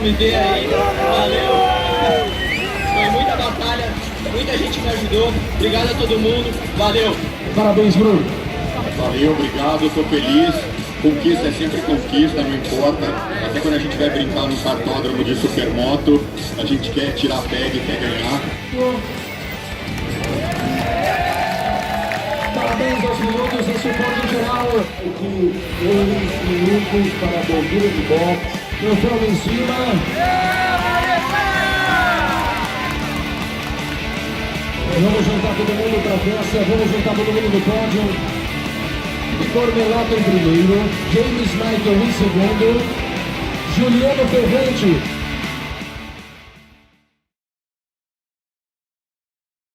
MD aí, valeu. Foi muita batalha, muita gente me ajudou. Obrigado a todo mundo, valeu. Parabéns, Bruno. Valeu, obrigado, tô feliz. Conquista é sempre conquista, não importa. Até quando a gente vai brincar no cartódromo de supermoto, a gente quer tirar peg e quer ganhar. Parabéns aos pilotos e suporte geral. Aqui, 2 minutos para a abertura de box. Troféu em cima. Vamos juntar todo mundo para a festa. Vamos juntar todo mundo no pódio. Igor Melato em primeiro. James Michael em segundo. Juliano Ferrante